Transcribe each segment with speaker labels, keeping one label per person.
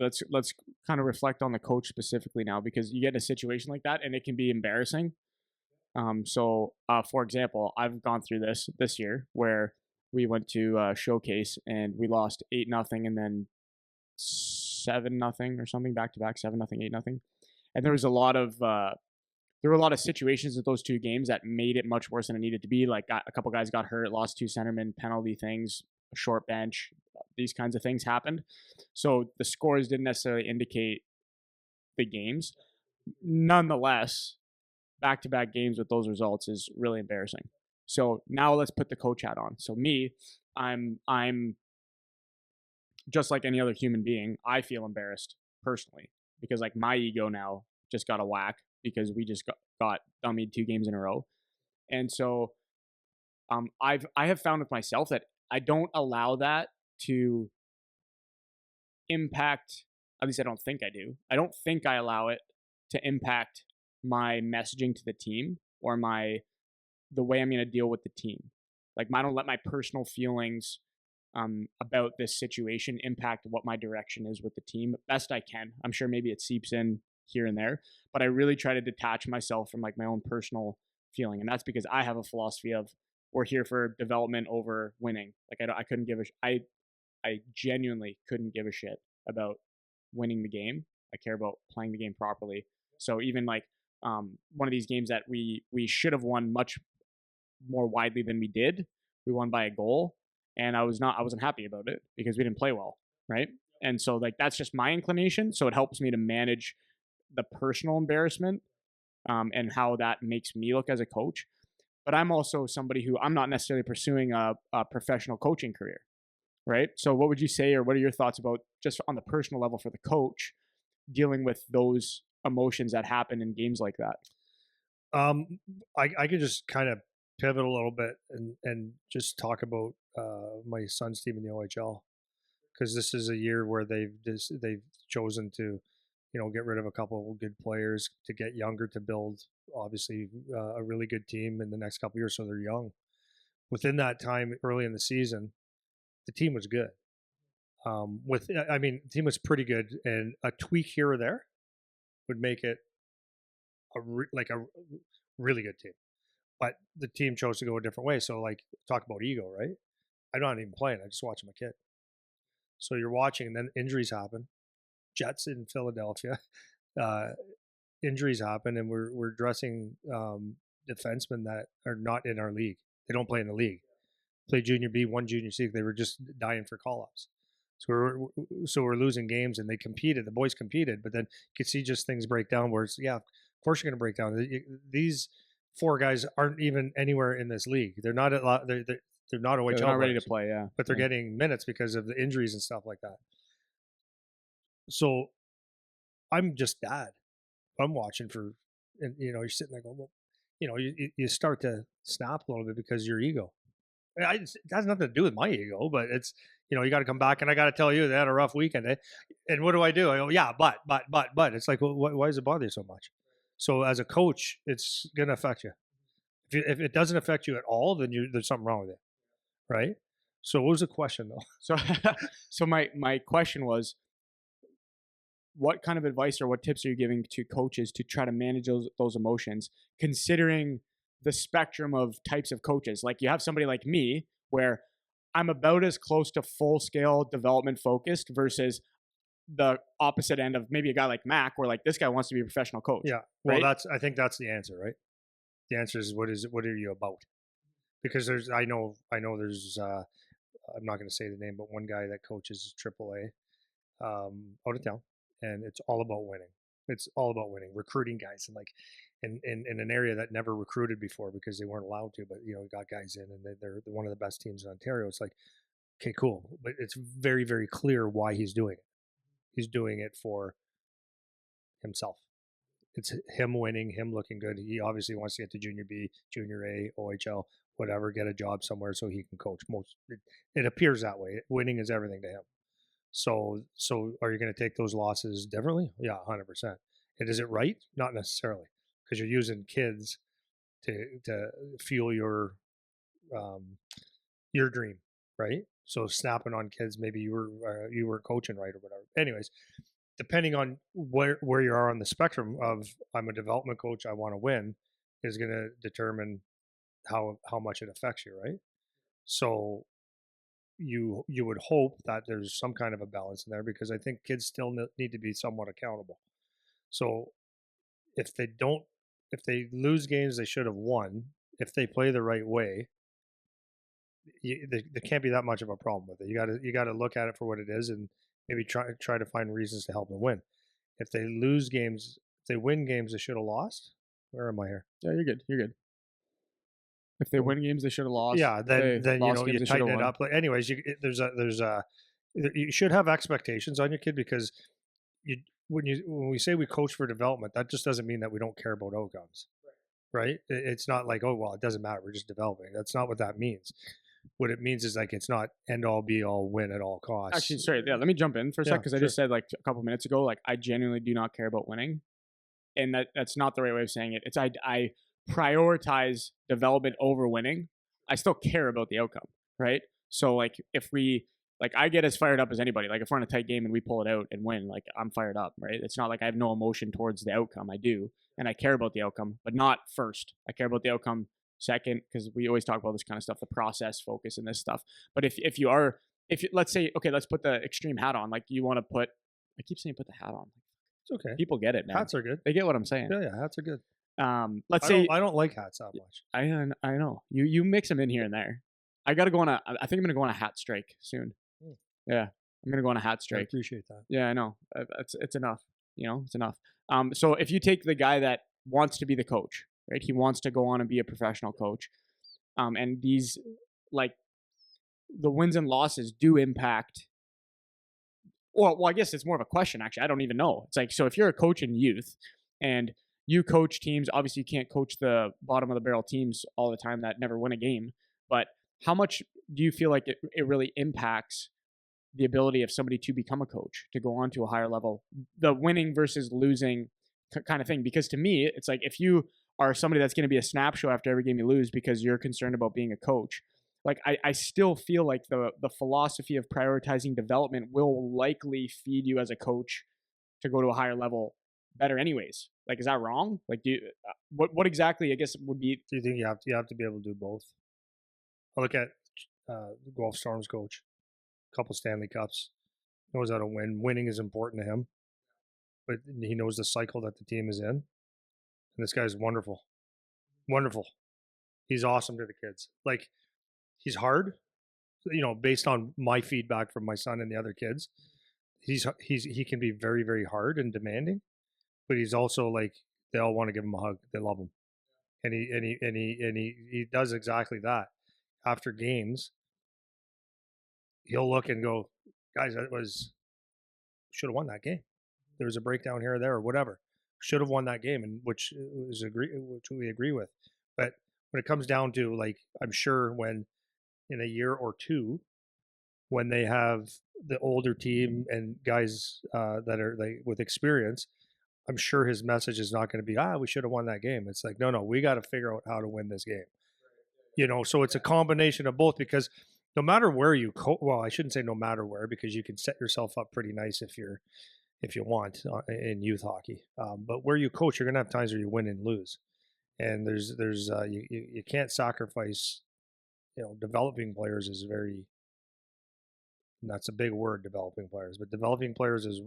Speaker 1: let's kind of reflect on the coach specifically now, because you get in a situation like that and it can be embarrassing. For example, I've gone through this year where we went to showcase and we lost 8-0 and then 7-0 or something back to back, 7-0, 8-0. And there were a lot of situations with those two games that made it much worse than it needed to be. Like a couple guys got hurt, lost two centermen, penalty things, short bench, these kinds of things happened. So the scores didn't necessarily indicate the games. Nonetheless, back-to-back games with those results is really embarrassing. So now let's put the coach hat on. So me, I'm just like any other human being. I feel embarrassed personally because like my ego now just got a whack because we just got dummied 2 games in a row. And so I have found with myself that I don't allow that to impact, at least I don't think I do. I don't think I allow it to impact my messaging to the team or the way I'm going to deal with the team. Like I don't let my personal feelings about this situation impact what my direction is with the team best I can. I'm sure maybe it seeps in here and there, but I really try to detach myself from like my own personal feeling. And that's because I have a philosophy of we're here for development over winning. Like I couldn't give I genuinely couldn't give a shit about winning the game. I care about playing the game properly. So even like one of these games that we should have won much more widely than we did, we won by a goal, and I wasn't happy about it because we didn't play well, right? And so like that's just my inclination. So it helps me to manage the personal embarrassment and how that makes me look as a coach. But I'm also somebody who I'm not necessarily pursuing a professional coaching career, right? So what would you say, or what are your thoughts about just on the personal level for the coach dealing with those emotions that happen in games like that?
Speaker 2: I could just kind of pivot a little bit and just talk about my son's team in the OHL, because this is a year where they've chosen to, get rid of a couple of good players to get younger, to build obviously a really good team in the next couple of years. So they're young. Within that time, early in the season, the team was good. The team was pretty good, and a tweak here or there would make it a really good team. But the team chose to go a different way. So, like, talk about ego, right? I'm not even playing. I just watching my kid. So you're watching, and then injuries happen. Jets in Philadelphia, uh, injuries happen, and we're dressing defensemen that are not in our league. They don't play in the league. Play junior B, one junior C. They were just dying for call-ups. So we're losing games, and they competed. The boys competed, but then you could see just things break down. Where it's, yeah, of course you're going to break down. These 4 guys aren't even anywhere in this league. They're not they're not OHL.
Speaker 1: They're not ready
Speaker 2: players,
Speaker 1: to play, yeah.
Speaker 2: but they're getting minutes because of the injuries and stuff like that. So I'm just dad. I'm watching and you're sitting there going, well, you start to snap a little bit because your ego. It has nothing to do with my ego, but it's, you got to come back, and I got to tell you they had a rough weekend. Eh? And what do? I go, yeah, but. It's like, well, why does it bother you so much? So as a coach, it's going to affect you. If it doesn't affect you at all, then there's something wrong with it, right? So what was the question though?
Speaker 1: So my question was, what kind of advice or what tips are you giving to coaches to try to manage those emotions, considering the spectrum of types of coaches? Like you have somebody like me where I'm about as close to full scale development focused versus the opposite end of maybe a guy like Mac, where like this guy wants to be a professional coach.
Speaker 2: Yeah. Well,
Speaker 1: right?
Speaker 2: I think that's the answer, right? The answer is what are you about? Because I know there's I'm not going to say the name, but one guy that coaches AAA out of town, and it's all about winning. It's all about winning, recruiting guys, and like in an area that never recruited before because they weren't allowed to. But got guys in, and they're one of the best teams in Ontario. It's like, okay, cool, but it's very, very clear why he's doing it. He's doing it for himself. It's him winning, him looking good. He obviously wants to get to junior B, junior A, OHL, whatever, get a job somewhere so he can coach. It appears that way. Winning is everything to him. So are you going to take those losses differently? Yeah, 100%. And is it right? Not necessarily, because you're using kids to fuel your dream, right? So snapping on kids, maybe you were coaching right or whatever. Anyways, depending on where you are on the spectrum of I'm a development coach, I want to win, is going to determine how much it affects you, right? So you would hope that there's some kind of a balance in there because I think kids still need to be somewhat accountable. So if they don't, if they lose games they should have won, if they play the right way, there can't be that much of a problem with it. You got to look at it for what it is and maybe try to find reasons to help them win. If they lose games, if they win games they should have lost. Where am I here?
Speaker 1: Yeah, you're good. You're good. If they win games, they should have lost.
Speaker 2: Yeah,
Speaker 1: If
Speaker 2: then
Speaker 1: they
Speaker 2: you
Speaker 1: lost
Speaker 2: know you
Speaker 1: games, they should have
Speaker 2: tighten it
Speaker 1: won.
Speaker 2: up. Like, anyways, there's a you should have expectations on your kid because when we say we coach for development, that just doesn't mean that we don't care about outcomes, right? It's not like, oh well, it doesn't matter, we're just developing. That's not what that means. What it means is like it's not end all be all, win at all
Speaker 1: Actually,
Speaker 2: costs.
Speaker 1: sorry. Yeah, let me jump in for a
Speaker 2: Yeah,
Speaker 1: sec because I
Speaker 2: sure.
Speaker 1: just said like a couple minutes ago, like I genuinely do not care about winning, and that's not the right way of saying it. It's I prioritize development over winning. I still care about the outcome, right? So like if we like I get as fired up as anybody. Like if we're in a tight game and we pull it out and win, like I'm fired up, right? It's not like I have no emotion towards the outcome. I do, and I care about the outcome, but not first. I care about the outcome second because we always talk about this kind of stuff, the process focus and this stuff. But if you are if you, let's say okay, let's put the extreme hat on. Like you want to put, I keep saying put the hat on.
Speaker 2: It's okay.
Speaker 1: People get it, man.
Speaker 2: Hats are good.
Speaker 1: They get what I'm saying.
Speaker 2: Yeah, hats are good.
Speaker 1: Let's say
Speaker 2: I don't like hats that much.
Speaker 1: I know you mix them in here and there. I gotta go on a. I think I'm gonna go on a hat strike soon.
Speaker 2: Hmm.
Speaker 1: Yeah, I'm gonna go on a hat
Speaker 2: I
Speaker 1: strike.
Speaker 2: appreciate that.
Speaker 1: Yeah, I know. It's enough. You know, it's enough. So if you take the guy that wants to be the coach, right? He wants to go on and be a professional coach. And these like the wins and losses do impact. Well, I guess it's more of a question actually. I don't even know. It's like so if you're a coach in youth and you coach teams, obviously you can't coach the bottom of the barrel teams all the time that never win a game. But how much do you feel like it really impacts the ability of somebody to become a coach, to go on to a higher level, the winning versus losing kind of thing? Because to me, it's like if you are somebody that's going to be a snap show after every game you lose because you're concerned about being a coach, like I still feel like the philosophy of prioritizing development will likely feed you as a coach to go to a higher level better anyways. Like, is that wrong? Like, do you, what exactly I guess would be?
Speaker 2: Do you think you have to be able to do both? I look at the Golf Storms coach, a couple Stanley Cups, knows how to win. Winning is important to him, but he knows the cycle that the team is in. And this guy's wonderful, wonderful. He's awesome to the kids. Like he's hard, based on my feedback from my son and the other kids. He can be very very hard and demanding, but he's also like they all want to give him a hug. They love him, and he does exactly that. After games, he'll look and go, guys, that was should have won that game. There was a breakdown here or there or whatever. Should have won that game, and which we agree with. But when it comes down to like, I'm sure when in a year or two, when they have the older team and guys that are like with experience, I'm sure his message is not going to be we should have won that game. It's like no, we got to figure out how to win this game. So it's a combination of both because no matter where you well, I shouldn't say no matter where because you can set yourself up pretty nice if you want in youth hockey. But where you coach, you're gonna have times where you win and lose, and there's you can't sacrifice. Developing players is very. That's a big word, developing players, but developing players is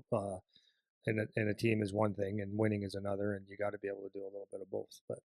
Speaker 2: in a team is one thing, and winning is another, and you got to be able to do a little bit of both. But